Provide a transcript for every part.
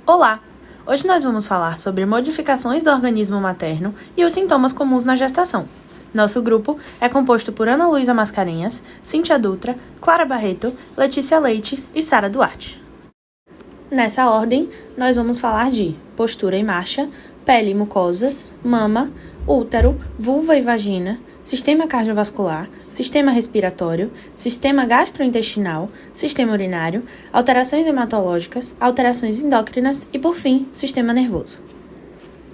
Olá! Hoje nós vamos falar sobre modificações do organismo materno e os sintomas comuns na gestação. Nosso grupo é composto por Ana Luísa Mascarenhas, Cíntia Dutra, Clara Barreto, Letícia Leite e Sara Duarte. Nessa ordem, nós vamos falar de postura e marcha, pele e mucosas, mama, útero, vulva e vagina, sistema cardiovascular, sistema respiratório, sistema gastrointestinal, sistema urinário, alterações hematológicas, alterações endócrinas e, por fim, sistema nervoso.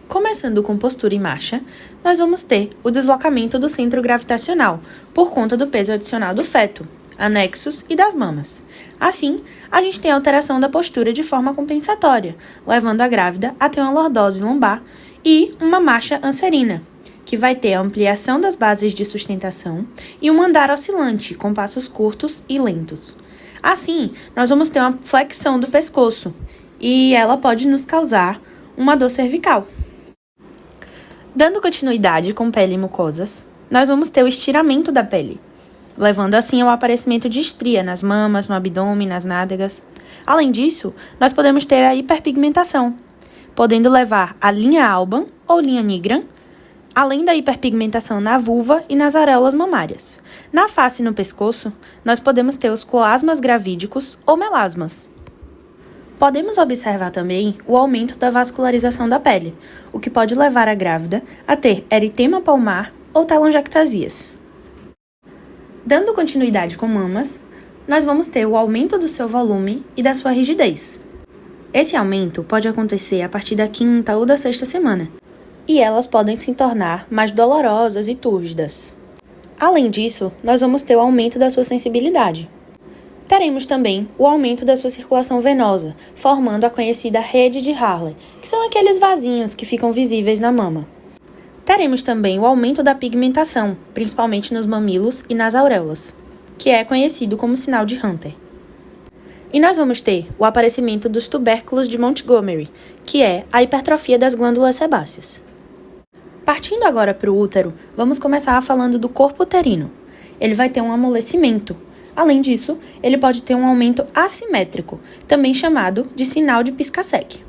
Começando com postura e marcha, nós vamos ter o deslocamento do centro gravitacional, por conta do peso adicional do feto, anexos e das mamas. Assim, a gente tem a alteração da postura de forma compensatória, levando a grávida a ter uma lordose lombar e uma marcha anserina, que vai ter a ampliação das bases de sustentação e um andar oscilante, com passos curtos e lentos. Assim, nós vamos ter uma flexão do pescoço, e ela pode nos causar uma dor cervical. Dando continuidade com pele e mucosas, nós vamos ter o estiramento da pele, levando assim ao aparecimento de estria nas mamas, no abdômen, nas nádegas. Além disso, nós podemos ter a hiperpigmentação, podendo levar a linha Alban ou linha Nigran, além da hiperpigmentação na vulva e nas areolas mamárias. Na face e no pescoço, nós podemos ter os cloasmas gravídicos ou melasmas. Podemos observar também o aumento da vascularização da pele, o que pode levar a grávida a ter eritema palmar ou telangiectasias. Dando continuidade com mamas, nós vamos ter o aumento do seu volume e da sua rigidez. Esse aumento pode acontecer a partir da 5ª ou da 6ª semana, e elas podem se tornar mais dolorosas e túrgidas. Além disso, nós vamos ter o aumento da sua sensibilidade. Teremos também o aumento da sua circulação venosa, formando a conhecida rede de Harle, que são aqueles vasinhos que ficam visíveis na mama. Teremos também o aumento da pigmentação, principalmente nos mamilos e nas auréolas, que é conhecido como sinal de Hunter. E nós vamos ter o aparecimento dos tubérculos de Montgomery, que é a hipertrofia das glândulas sebáceas. Partindo agora para o útero, vamos começar falando do corpo uterino. Ele vai ter um amolecimento. Além disso, ele pode ter um aumento assimétrico, também chamado de sinal de Piscasek.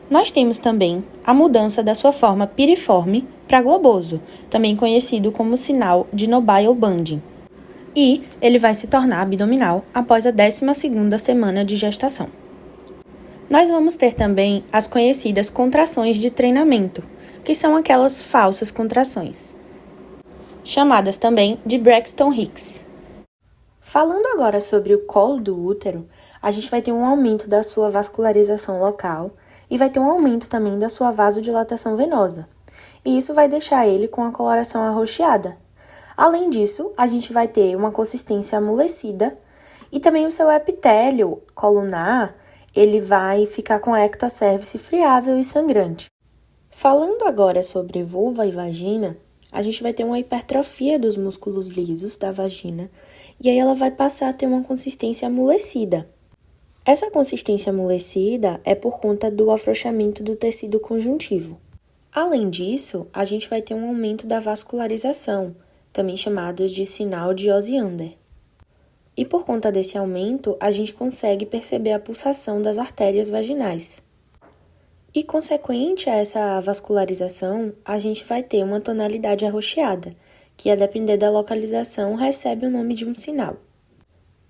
Nós temos também a mudança da sua forma piriforme para globoso, também conhecido como sinal de Nobile-Banding. E ele vai se tornar abdominal após a 12ª semana de gestação. Nós vamos ter também as conhecidas contrações de treinamento, que são aquelas falsas contrações, chamadas também de Braxton Hicks. Falando agora sobre o colo do útero, a gente vai ter um aumento da sua vascularização local e vai ter um aumento também da sua vasodilatação venosa. E isso vai deixar ele com a coloração arroxeada. Além disso, a gente vai ter uma consistência amolecida e também o seu epitélio colunar, ele vai ficar com a ectocervice friável e sangrante. Falando agora sobre vulva e vagina, a gente vai ter uma hipertrofia dos músculos lisos da vagina e aí ela vai passar a ter uma consistência amolecida. Essa consistência amolecida é por conta do afrouxamento do tecido conjuntivo. Além disso, a gente vai ter um aumento da vascularização, também chamado de sinal de Osiander. E por conta desse aumento, a gente consegue perceber a pulsação das artérias vaginais. E consequente a essa vascularização, a gente vai ter uma tonalidade arroxeada, que a depender da localização recebe o nome de um sinal.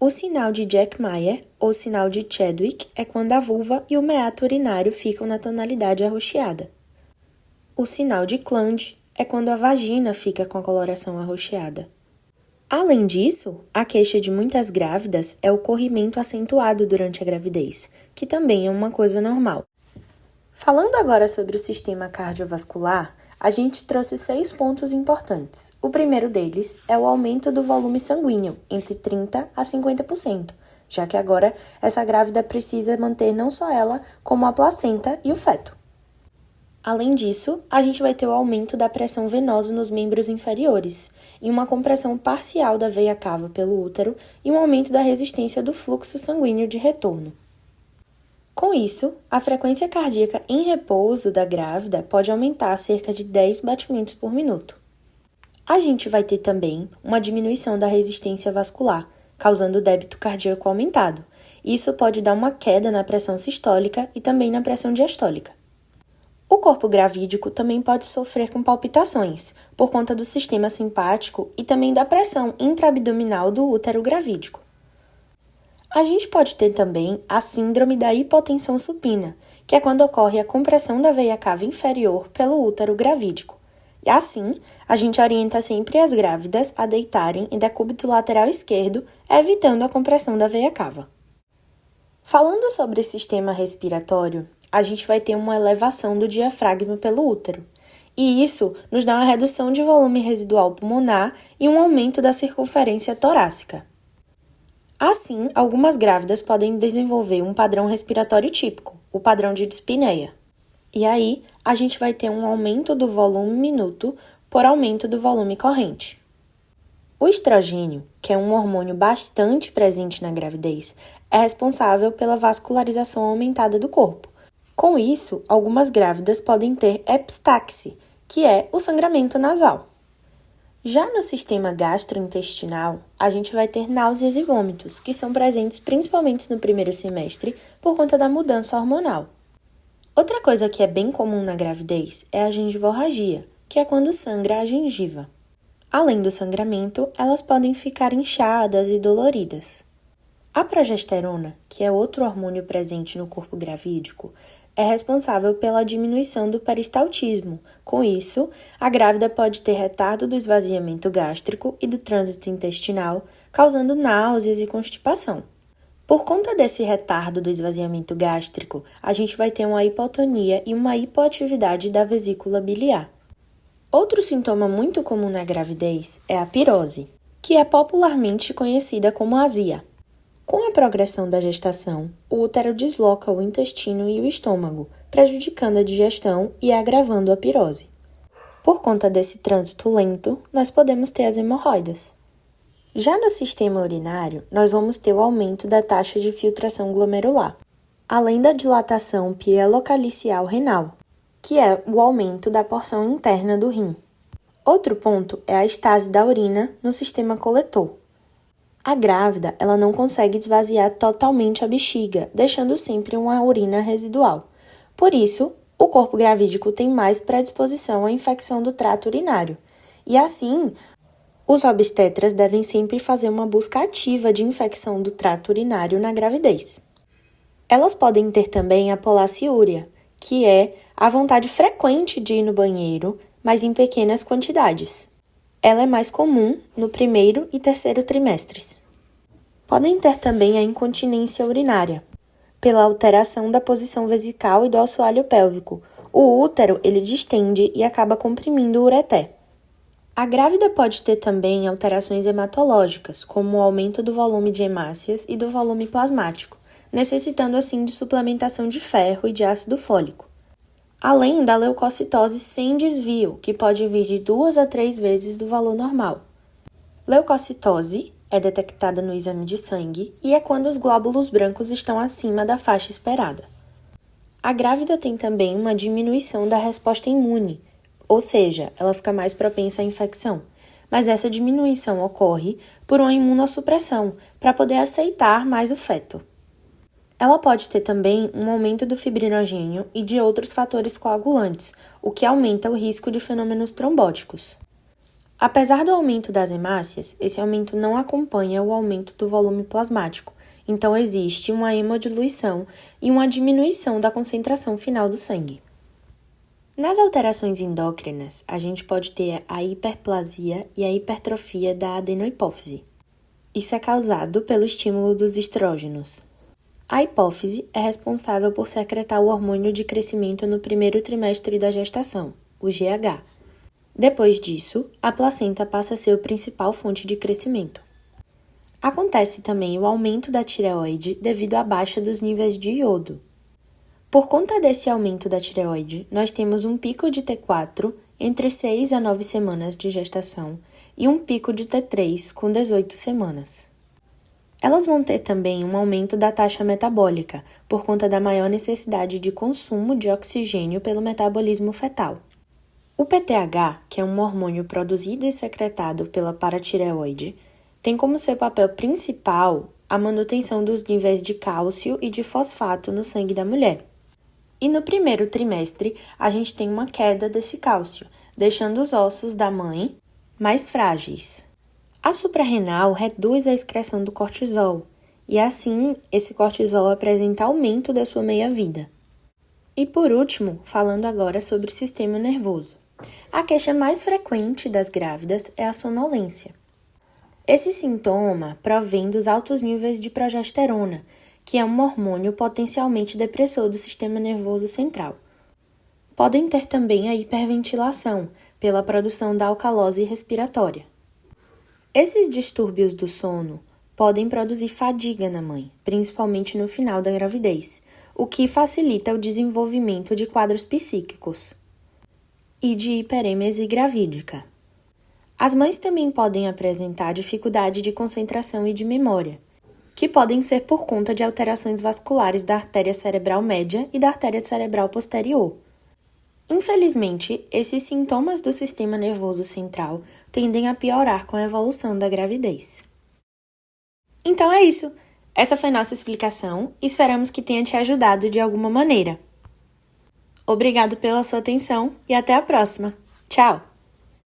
O sinal de Jack-Meyer, ou sinal de Chadwick, é quando a vulva e o meato urinário ficam na tonalidade arroxeada. O sinal de Clange é quando a vagina fica com a coloração arroxeada. Além disso, a queixa de muitas grávidas é o corrimento acentuado durante a gravidez, que também é uma coisa normal. Falando agora sobre o sistema cardiovascular, a gente trouxe 6 pontos importantes. O primeiro deles é o aumento do volume sanguíneo, entre 30% a 50%, já que agora essa grávida precisa manter não só ela, como a placenta e o feto. Além disso, a gente vai ter o aumento da pressão venosa nos membros inferiores, e uma compressão parcial da veia cava pelo útero e um aumento da resistência do fluxo sanguíneo de retorno. Com isso, a frequência cardíaca em repouso da grávida pode aumentar a cerca de 10 batimentos por minuto. A gente vai ter também uma diminuição da resistência vascular, causando débito cardíaco aumentado, Isso pode dar uma queda na pressão sistólica e também na pressão diastólica. O corpo gravídico também pode sofrer com palpitações, por conta do sistema simpático e também da pressão intraabdominal do útero gravídico. A gente pode ter também a síndrome da hipotensão supina, que é quando ocorre a compressão da veia cava inferior pelo útero gravídico. E assim, a gente orienta sempre as grávidas a deitarem em decúbito lateral esquerdo, evitando a compressão da veia cava. Falando sobre o sistema respiratório, a gente vai ter uma elevação do diafragma pelo útero. E isso nos dá uma redução de volume residual pulmonar e um aumento da circunferência torácica. Assim, algumas grávidas podem desenvolver um padrão respiratório típico, o padrão de dispneia. E aí, a gente vai ter um aumento do volume minuto por aumento do volume corrente. O estrogênio, que é um hormônio bastante presente na gravidez, é responsável pela vascularização aumentada do corpo. Com isso, algumas grávidas podem ter epistaxe, que é o sangramento nasal. Já no sistema gastrointestinal, a gente vai ter náuseas e vômitos, que são presentes principalmente no primeiro semestre por conta da mudança hormonal. Outra coisa que é bem comum na gravidez é a gengivorragia, que é quando sangra a gengiva. Além do sangramento, elas podem ficar inchadas e doloridas. A progesterona, que é outro hormônio presente no corpo gravídico, é responsável pela diminuição do peristaltismo. Com isso, a grávida pode ter retardo do esvaziamento gástrico e do trânsito intestinal, causando náuseas e constipação. Por conta desse retardo do esvaziamento gástrico, a gente vai ter uma hipotonia e uma hipoatividade da vesícula biliar. Outro sintoma muito comum na gravidez é a pirose, que é popularmente conhecida como azia. Com a progressão da gestação, o útero desloca o intestino e o estômago, prejudicando a digestão e agravando a pirose. Por conta desse trânsito lento, nós podemos ter as hemorroidas. Já no sistema urinário, nós vamos ter o aumento da taxa de filtração glomerular, além da dilatação pielocalicial renal, que é o aumento da porção interna do rim. Outro ponto é a estase da urina no sistema coletor. A grávida, ela não consegue esvaziar totalmente a bexiga, deixando sempre uma urina residual. Por isso, o corpo gravídico tem mais predisposição à infecção do trato urinário. E assim, os obstetras devem sempre fazer uma busca ativa de infecção do trato urinário na gravidez. Elas podem ter também a polaciúria, que é a vontade frequente de ir no banheiro, mas em pequenas quantidades. Ela é mais comum no primeiro e terceiro trimestres. Podem ter também a incontinência urinária, pela alteração da posição vesical e do assoalho pélvico. O útero, ele distende e acaba comprimindo o ureter. A grávida pode ter também alterações hematológicas, como o aumento do volume de hemácias e do volume plasmático, necessitando assim de suplementação de ferro e de ácido fólico. Além da leucocitose sem desvio, que pode vir de 2 a 3 vezes do valor normal. Leucocitose é detectada no exame de sangue e é quando os glóbulos brancos estão acima da faixa esperada. A grávida tem também uma diminuição da resposta imune, ou seja, ela fica mais propensa à infecção. Mas essa diminuição ocorre por uma imunossupressão, para poder aceitar mais o feto. Ela pode ter também um aumento do fibrinogênio e de outros fatores coagulantes, o que aumenta o risco de fenômenos trombóticos. Apesar do aumento das hemácias, esse aumento não acompanha o aumento do volume plasmático, então existe uma hemodiluição e uma diminuição da concentração final do sangue. Nas alterações endócrinas, a gente pode ter a hiperplasia e a hipertrofia da adenohipófise. Isso é causado pelo estímulo dos estrógenos. A hipófise é responsável por secretar o hormônio de crescimento no primeiro trimestre da gestação, o GH. Depois disso, a placenta passa a ser a principal fonte de crescimento. Acontece também o aumento da tireoide devido à baixa dos níveis de iodo. Por conta desse aumento da tireoide, nós temos um pico de T4 entre 6 a 9 semanas de gestação e um pico de T3 com 18 semanas. Elas vão ter também um aumento da taxa metabólica, por conta da maior necessidade de consumo de oxigênio pelo metabolismo fetal. O PTH, que é um hormônio produzido e secretado pela paratireoide, tem como seu papel principal a manutenção dos níveis de cálcio e de fosfato no sangue da mulher. E no primeiro trimestre, a gente tem uma queda desse cálcio, deixando os ossos da mãe mais frágeis. A suprarrenal reduz a excreção do cortisol, e assim, esse cortisol apresenta aumento da sua meia-vida. E por último, falando agora sobre o sistema nervoso. A queixa mais frequente das grávidas é a sonolência. Esse sintoma provém dos altos níveis de progesterona, que é um hormônio potencialmente depressor do sistema nervoso central. Podem ter também a hiperventilação, pela produção da alcalose respiratória. Esses distúrbios do sono podem produzir fadiga na mãe, principalmente no final da gravidez, o que facilita o desenvolvimento de quadros psíquicos e de hiperêmese gravídica. As mães também podem apresentar dificuldade de concentração e de memória, que podem ser por conta de alterações vasculares da artéria cerebral média e da artéria cerebral posterior. Infelizmente, esses sintomas do sistema nervoso central tendem a piorar com a evolução da gravidez. Então é isso! Essa foi nossa explicação e esperamos que tenha te ajudado de alguma maneira. Obrigado pela sua atenção e até a próxima. Tchau!